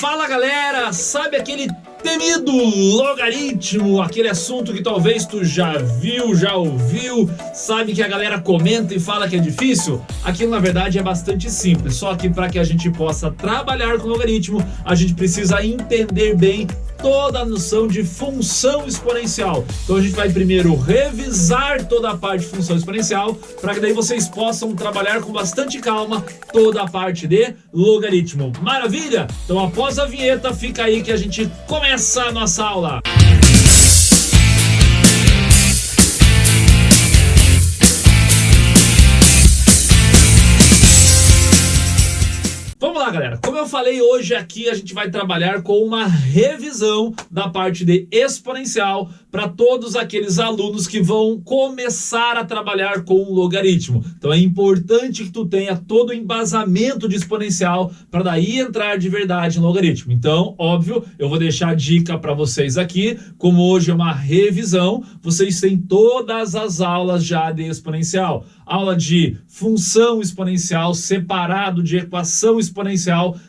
Fala galera, sabe aquele temido logaritmo, aquele assunto que talvez tu já viu, já ouviu, sabe que a galera comenta e fala que é difícil? Aquilo na verdade é bastante simples, só que para que a gente possa trabalhar com logaritmo, a gente precisa entender bem toda a noção de função exponencial. Então a gente vai primeiro revisar toda a parte de função exponencial, para que daí vocês possam trabalhar com bastante calma toda a parte de logaritmo. Maravilha? Então após a vinheta, fica aí que a gente começa a nossa aula. Vamos lá, galera. Como eu falei, hoje aqui a gente vai trabalhar com uma revisão da parte de exponencial para todos aqueles alunos que vão começar a trabalhar com logaritmo. Então é importante que tu tenha todo o embasamento de exponencial para daí entrar de verdade no logaritmo. Então, óbvio, eu vou deixar a dica para vocês aqui. Como hoje é uma revisão, vocês têm todas as aulas já de exponencial. Aula de função exponencial separado de equação exponencial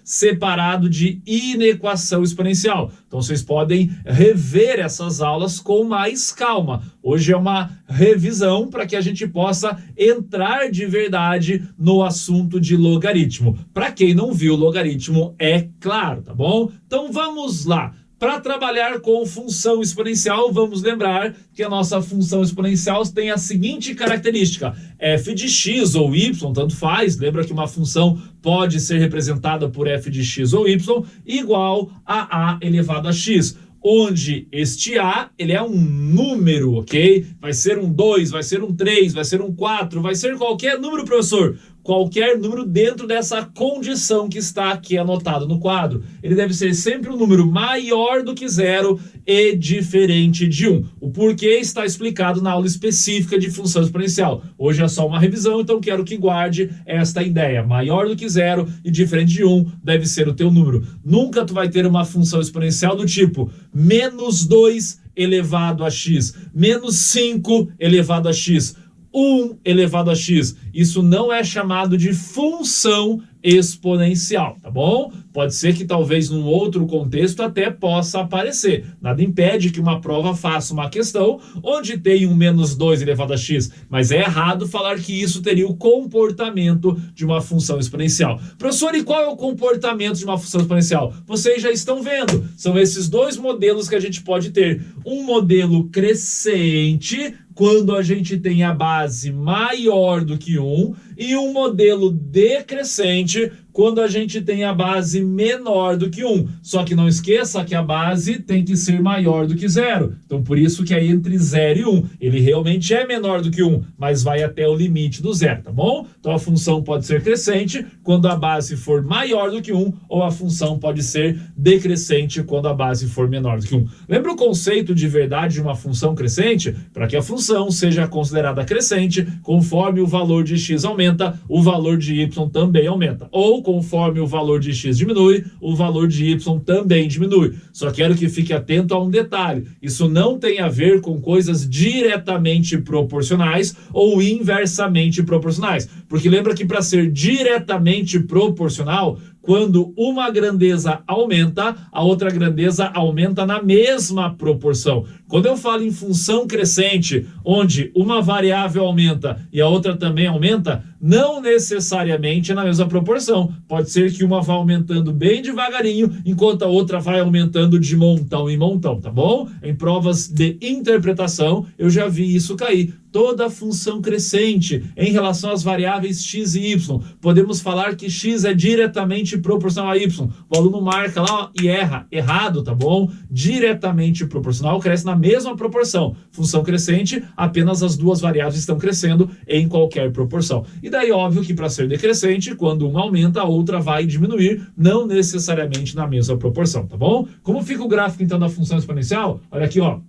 separado de inequação exponencial. Então vocês podem rever essas aulas com mais calma. Hoje é uma revisão para que a gente possa entrar de verdade no assunto de logaritmo. Para quem não viu logaritmo, é claro, tá bom? Então vamos lá. Para trabalhar com função exponencial, vamos lembrar que a nossa função exponencial tem a seguinte característica: f de x ou y, tanto faz. Lembra que uma função pode ser representada por f de x ou y igual a a elevado a x, onde este a ele é um número, ok? Vai ser um 2, vai ser um 3, vai ser um 4, vai ser qualquer número, professor. Qualquer número dentro dessa condição que está aqui anotado no quadro. Ele deve ser sempre um número maior do que 0 e diferente de 1. O porquê está explicado na aula específica de função exponencial. Hoje é só uma revisão, então quero que guarde esta ideia. Maior do que 0 e diferente de 1 deve ser o teu número. Nunca tu vai ter uma função exponencial do tipo menos 2 elevado a x, menos 5 elevado a x, 1 elevado a x. Isso não é chamado de função exponencial, tá bom? Pode ser que talvez num outro contexto até possa aparecer. Nada impede que uma prova faça uma questão onde tem um menos 2 elevado a x, mas é errado falar que isso teria o comportamento de uma função exponencial. Professor, e qual é o comportamento de uma função exponencial? Vocês já estão vendo. São esses dois modelos que a gente pode ter. Um modelo crescente, quando a gente tem a base maior do que 1, e um modelo decrescente, quando a gente tem a base menor do que 1. Só que não esqueça que a base tem que ser maior do que 0. Então, por isso que é entre 0 e 1. Ele realmente é menor do que 1, mas vai até o limite do 0, tá bom? Então, a função pode ser crescente quando a base for maior do que 1, ou a função pode ser decrescente quando a base for menor do que 1. Lembra o conceito de verdade de uma função crescente? Para que a função seja considerada crescente, conforme o valor de x aumenta, o valor de y também aumenta. Ou conforme o valor de x diminui, o valor de y também diminui. Só quero que fique atento a um detalhe. Isso não tem a ver com coisas diretamente proporcionais ou inversamente proporcionais. Porque lembra que para ser diretamente proporcional, quando uma grandeza aumenta, a outra grandeza aumenta na mesma proporção. Quando eu falo em função crescente, onde uma variável aumenta e a outra também aumenta, não necessariamente é na mesma proporção. Pode ser que uma vá aumentando bem devagarinho, enquanto a outra vai aumentando de montão em montão, tá bom? Em provas de interpretação, eu já vi isso cair. Toda função crescente em relação às variáveis x e y. Podemos falar que x é diretamente proporcional a y. O aluno marca lá, ó, e erra. Errado, tá bom? Diretamente proporcional cresce na mesma proporção. Função crescente, apenas as duas variáveis estão crescendo em qualquer proporção. E daí, óbvio que para ser decrescente, quando uma aumenta, a outra vai diminuir, não necessariamente na mesma proporção, tá bom? Como fica o gráfico, então, da função exponencial? Olha aqui, ó.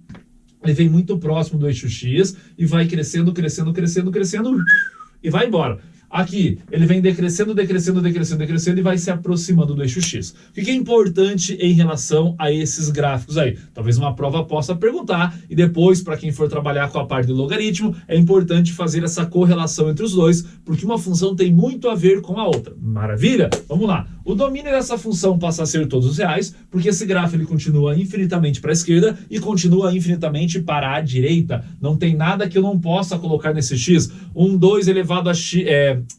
Ele vem muito próximo do eixo x e vai crescendo, crescendo, crescendo, crescendo e vai embora. Aqui, ele vem decrescendo, decrescendo, decrescendo, decrescendo e vai se aproximando do eixo X. O que é importante em relação a esses gráficos aí? Talvez uma prova possa perguntar e depois, para quem for trabalhar com a parte do logaritmo, é importante fazer essa correlação entre os dois, porque uma função tem muito a ver com a outra. Maravilha? Vamos lá. O domínio dessa função passa a ser todos os reais, porque esse gráfico ele continua infinitamente para a esquerda e continua infinitamente para a direita. Não tem nada que eu não possa colocar nesse x. 2 elevado a x,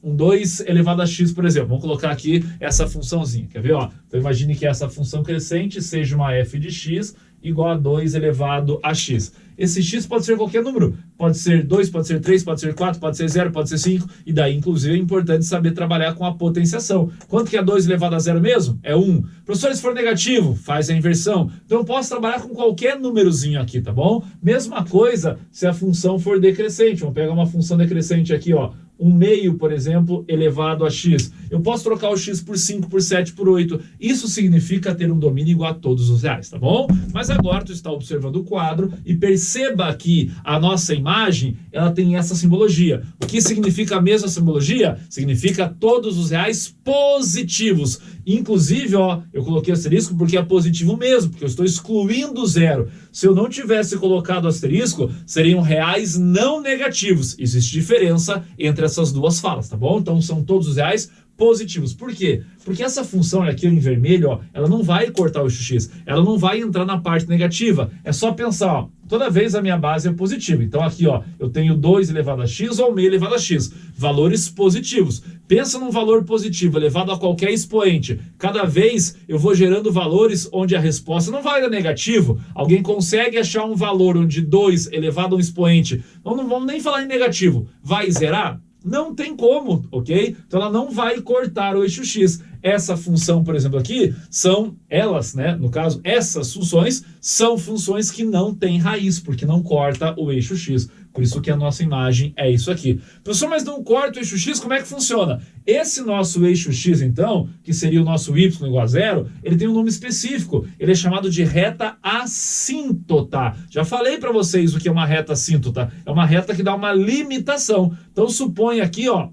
2 elevado a x, por exemplo. Vamos colocar aqui essa funçãozinha. Quer ver? Ó? Então imagine que essa função crescente seja uma f de x igual a 2 elevado a x. Esse x pode ser qualquer número. Pode ser 2, pode ser 3, pode ser 4, pode ser 0, pode ser 5. E daí, inclusive, é importante saber trabalhar com a potenciação. Quanto que é 2 elevado a 0 mesmo? É 1. Professor, se for negativo, faz a inversão. Então, eu posso trabalhar com qualquer númerozinho aqui, tá bom? Mesma coisa se a função for decrescente. Vamos pegar uma função decrescente aqui, ó. 1/2, por exemplo, elevado a x. Eu posso trocar o x por 5, por 7, por 8. Isso significa ter um domínio igual a todos os reais, tá bom? Mas agora tu está observando o quadro e perceba que a nossa imagem, ela tem essa simbologia. O que significa a mesma simbologia? Significa todos os reais positivos. Inclusive, ó, eu coloquei asterisco porque é positivo mesmo, porque eu estou excluindo o zero. Se eu não tivesse colocado asterisco, seriam reais não negativos. Existe diferença entre essas duas falas, tá bom? Então são todos os reais positivos. Por quê? Porque essa função aqui em vermelho, ó, ela não vai cortar o eixo x, ela não vai entrar na parte negativa. É só pensar, ó, toda vez a minha base é positiva. Então aqui, ó, eu tenho 2 elevado a x ou meio elevado a x. Valores positivos. Pensa num valor positivo elevado a qualquer expoente. Cada vez eu vou gerando valores onde a resposta não vai dar negativo. Alguém consegue achar um valor onde 2 elevado a um expoente, não vamos nem falar em negativo, vai zerar? Não tem como, ok? Então ela não vai cortar o eixo x. Essa função, por exemplo, aqui, são elas, né? No caso, essas funções são funções que não têm raiz, porque não corta o eixo x. Por isso que a nossa imagem é isso aqui. Professor, mas não corta o eixo x, como é que funciona? Esse nosso eixo x, então, que seria o nosso y igual a zero, ele tem um nome específico. Ele é chamado de reta assíntota. Já falei para vocês o que é uma reta assíntota. É uma reta que dá uma limitação. Então, suponha aqui, ó,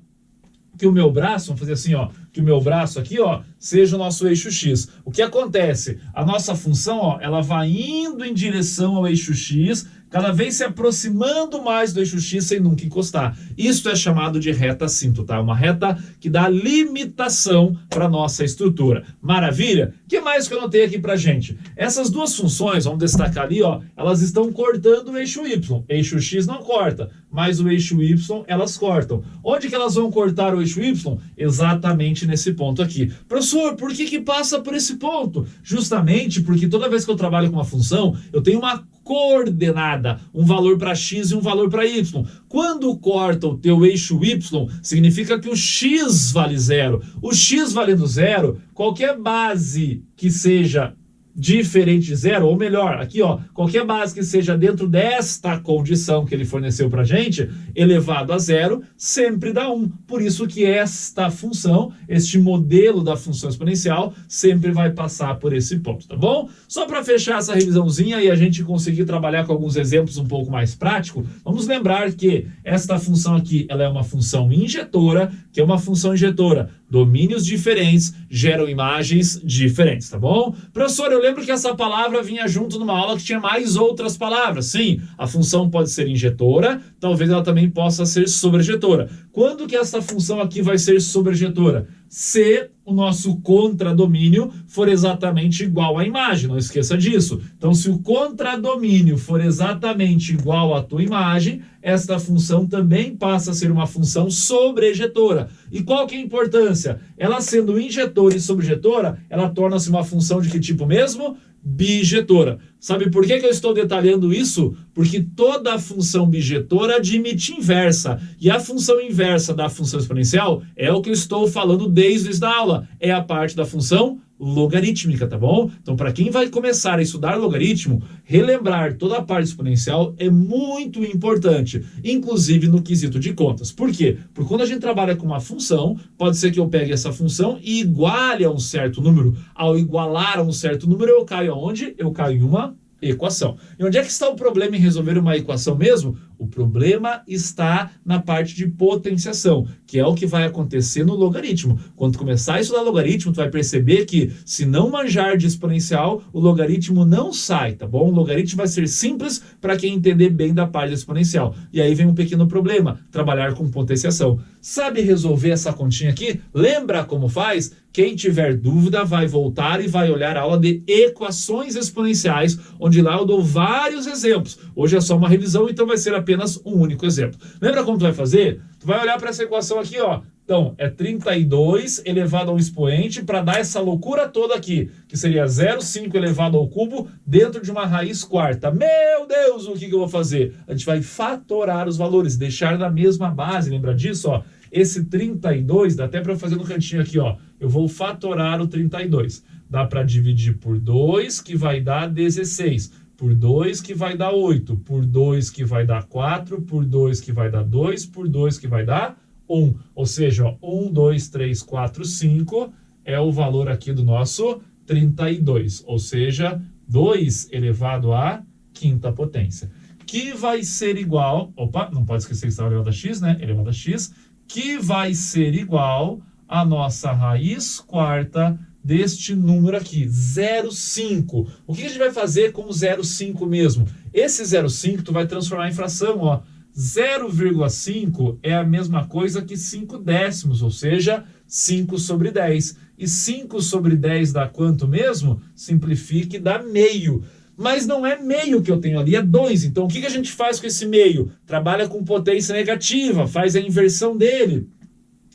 que o meu braço, vamos fazer assim, ó, que o meu braço aqui, ó, seja o nosso eixo x. O que acontece? A nossa função, ó, ela vai indo em direção ao eixo x, cada vez se aproximando mais do eixo x sem nunca encostar. Isso é chamado de reta assíntota, uma reta que dá limitação para a nossa estrutura. Maravilha? O que mais que eu notei aqui para gente? Essas duas funções, vamos destacar ali, ó, elas estão cortando o eixo y. Eixo x não corta, mas o eixo y elas cortam. Onde que elas vão cortar o eixo y? Exatamente nesse ponto aqui. Professor, por que passa por esse ponto? Justamente porque toda vez que eu trabalho com uma função, eu tenho uma coordenada, um valor para x e um valor para y. Quando corta o teu eixo y, significa que o x vale zero. O x valendo zero, qualquer base que seja diferente de zero, ou melhor, aqui ó, qualquer base que seja dentro desta condição que ele forneceu pra gente, elevado a zero, sempre dá 1. Por isso que esta função, este modelo da função exponencial, sempre vai passar por esse ponto, tá bom? Só para fechar essa revisãozinha e a gente conseguir trabalhar com alguns exemplos um pouco mais práticos, vamos lembrar que esta função aqui, ela é uma função injetora, que é uma função injetora. Domínios diferentes geram imagens diferentes, tá bom? Professor, eu lembro que essa palavra vinha junto numa aula que tinha mais outras palavras. Sim, a função pode ser injetora, talvez ela também possa ser sobrejetora. Quando que essa função aqui vai ser sobrejetora? Se o nosso contradomínio for exatamente igual à imagem, não esqueça disso. Então, se o contradomínio for exatamente igual à tua imagem, esta função também passa a ser uma função sobrejetora. E qual que é a importância? Ela sendo injetora e sobrejetora, ela torna-se uma função de que tipo mesmo? Bijetora. Sabe por que eu estou detalhando isso? Porque toda função bijetora admite inversa. E a função inversa da função exponencial é o que eu estou falando desde o início da aula. É a parte da função logarítmica, tá bom? Então, para quem vai começar a estudar logaritmo, relembrar toda a parte exponencial é muito importante, inclusive no quesito de contas. Por quê? Porque quando a gente trabalha com uma função, pode ser que eu pegue essa função e iguale a um certo número. Ao igualar a um certo número, eu caio aonde? Eu caio em uma equação. E onde é que está o problema em resolver uma equação mesmo? O problema está na parte de potenciação, que é o que vai acontecer no logaritmo. Quando tu começar a estudar logaritmo, tu vai perceber que se não manjar de exponencial, o logaritmo não sai, tá bom? O logaritmo vai ser simples para quem entender bem da parte exponencial. E aí vem um pequeno problema, trabalhar com potenciação. Sabe resolver essa continha aqui? Lembra como faz? Quem tiver dúvida vai voltar e vai olhar a aula de equações exponenciais, onde lá eu dou vários exemplos. Hoje é só uma revisão, então vai ser apenas um único exemplo. Lembra como tu vai fazer? Tu vai olhar para essa equação aqui, ó. Então, é 32 elevado ao expoente para dar essa loucura toda aqui, que seria 0,5 elevado ao cubo dentro de uma raiz quarta. Meu Deus, o que eu vou fazer? A gente vai fatorar os valores, deixar na mesma base, lembra disso, ó? Esse 32, dá até para fazer no cantinho aqui, ó. Eu vou fatorar o 32. Dá para dividir por 2, que vai dar 16. Por 2, que vai dar 8. Por 2, que vai dar 4. Por 2, que vai dar 2. Por 2, que vai dar 1. Ou seja, ó, 1, 2, 3, 4, 5 é o valor aqui do nosso 32. Ou seja, 2 elevado à quinta potência. Que vai ser igual... Opa, não pode esquecer que está elevado a x, né? Elevado a x. Que vai ser igual a nossa raiz quarta deste número aqui, 0,5. O que a gente vai fazer com o 0,5 mesmo? Esse 0,5 tu vai transformar em fração, ó. 0,5 é a mesma coisa que 5 décimos, ou seja, 5 sobre 10. E 5 sobre 10 dá quanto mesmo? Simplifique, dá meio. Mas não é meio que eu tenho ali, é 2. Então, o que a gente faz com esse meio? Trabalha com potência negativa, faz a inversão dele.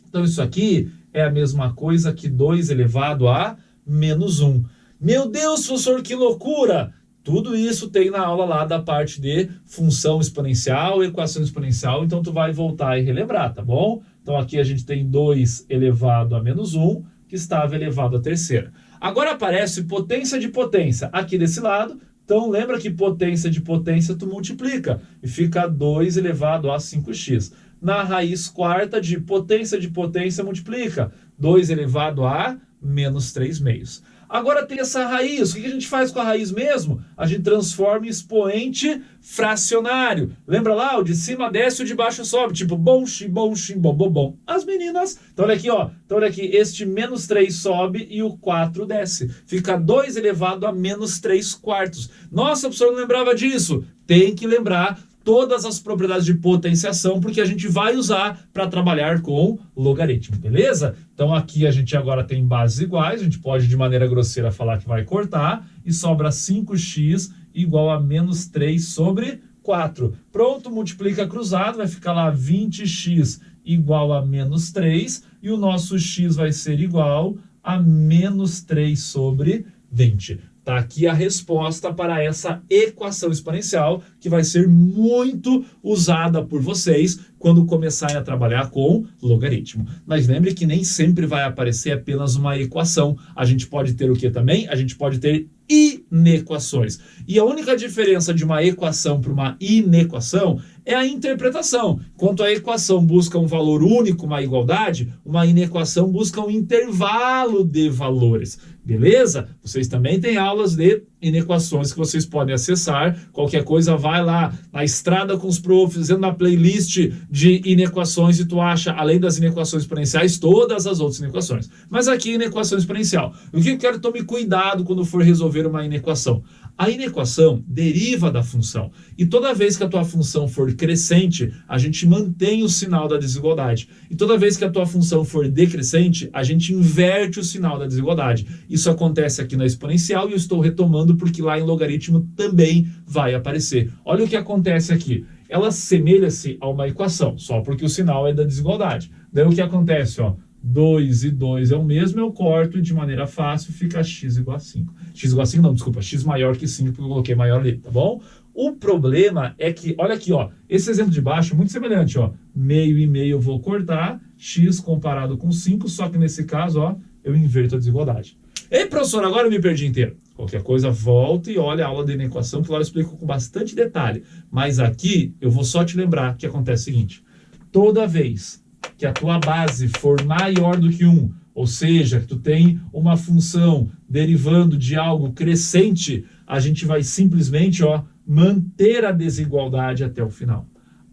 Então, isso aqui é a mesma coisa que 2 elevado a menos 1. Meu Deus, professor, que loucura! Tudo isso tem na aula lá da parte de função exponencial, equação exponencial. Então, tu vai voltar e relembrar, tá bom? Então, aqui a gente tem 2 elevado a menos 1, que estava elevado à terceira. Agora aparece potência de potência aqui desse lado. Então, lembra que potência de potência tu multiplica e fica 2 elevado a 5x. Na raiz quarta de potência multiplica 2 elevado a menos 3 meios. Agora tem essa raiz. O que a gente faz com a raiz mesmo? A gente transforma em expoente fracionário. Lembra lá? O de cima desce e o de baixo sobe. Tipo, bom, bom, bom, bom. As meninas. Então, olha aqui, ó. Então, olha aqui. Este menos 3 sobe e o 4 desce. Fica 2 elevado a menos 3 quartos. Nossa, o professor não lembrava disso. Tem que lembrar todas as propriedades de potenciação, porque a gente vai usar para trabalhar com logaritmo, beleza? Então aqui a gente agora tem bases iguais, a gente pode de maneira grosseira falar que vai cortar, e sobra 5x igual a menos 3 sobre 4. Pronto, multiplica cruzado, vai ficar lá 20x igual a menos 3, e o nosso x vai ser igual a menos 3 sobre 20. Tá aqui a resposta para essa equação exponencial que vai ser muito usada por vocês quando começarem a trabalhar com logaritmo. Mas lembre que nem sempre vai aparecer apenas uma equação. A gente pode ter o que também? A gente pode ter inequações. E a única diferença de uma equação para uma inequação é a interpretação. Enquanto a equação busca um valor único, uma igualdade, uma inequação busca um intervalo de valores. Beleza? Vocês também têm aulas de inequações que vocês podem acessar. Qualquer coisa, vai lá na Estrada com os Profs, dentro da playlist de inequações, e tu acha, além das inequações exponenciais, todas as outras inequações. Mas aqui, inequação exponencial. O que eu quero? Tome cuidado quando for resolver uma inequação. A inequação deriva da função. E toda vez que a tua função for crescente, a gente mantém o sinal da desigualdade. E toda vez que a tua função for decrescente, a gente inverte o sinal da desigualdade. Isso acontece aqui na exponencial e eu estou retomando porque lá em logaritmo também vai aparecer. Olha o que acontece aqui. Ela assemelha-se a uma equação, só porque o sinal é da desigualdade. Daí o que acontece, ó? 2 e 2 é o mesmo, eu corto e de maneira fácil fica x igual a 5. X igual a 5 não, desculpa, x maior que 5 porque eu coloquei maior ali, tá bom? O problema é que, olha aqui, ó, esse exemplo de baixo é muito semelhante, ó. Meio e meio eu vou cortar, x comparado com 5, só que nesse caso, ó, eu inverto a desigualdade. Ei, professor, agora eu me perdi inteiro. Qualquer coisa, volta e olha a aula de inequação, que lá eu explico com bastante detalhe. Mas aqui, eu vou só te lembrar que acontece o seguinte. Toda vez que a tua base for maior do que 1, ou seja, que tu tem uma função derivando de algo crescente, a gente vai simplesmente, ó, manter a desigualdade até o final.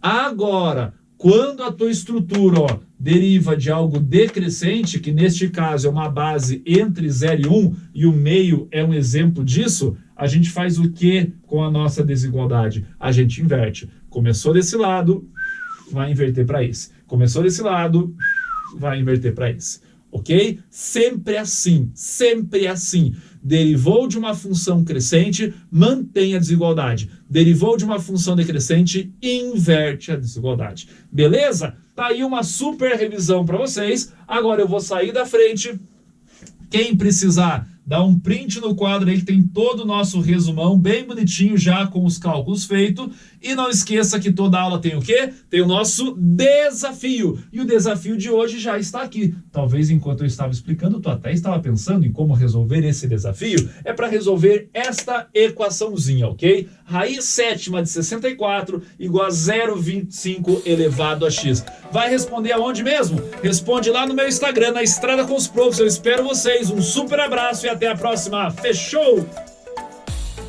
Agora, quando a tua estrutura, ó, deriva de algo decrescente, que neste caso é uma base entre 0 e 1, e o meio é um exemplo disso, a gente faz o que com a nossa desigualdade? A gente inverte. Começou desse lado, vai inverter para esse. Começou desse lado, vai inverter para esse. Ok? Sempre assim, sempre assim. Derivou de uma função crescente, mantém a desigualdade. Derivou de uma função decrescente, inverte a desigualdade. Beleza? Tá aí uma super revisão para vocês. Agora eu vou sair da frente. Quem precisar, dá um print no quadro aí que tem todo o nosso resumão, bem bonitinho já com os cálculos feitos. E não esqueça que toda aula tem o quê? Tem o nosso desafio. E o desafio de hoje já está aqui. Talvez enquanto eu estava explicando, tu até estava pensando em como resolver esse desafio. É para resolver esta equaçãozinha, ok? Raiz sétima de 64 igual a 0,25 elevado a x. Vai responder aonde mesmo? Responde lá no meu Instagram, na Estrada com os Profs. Eu espero vocês. Um super abraço e até a próxima. Fechou?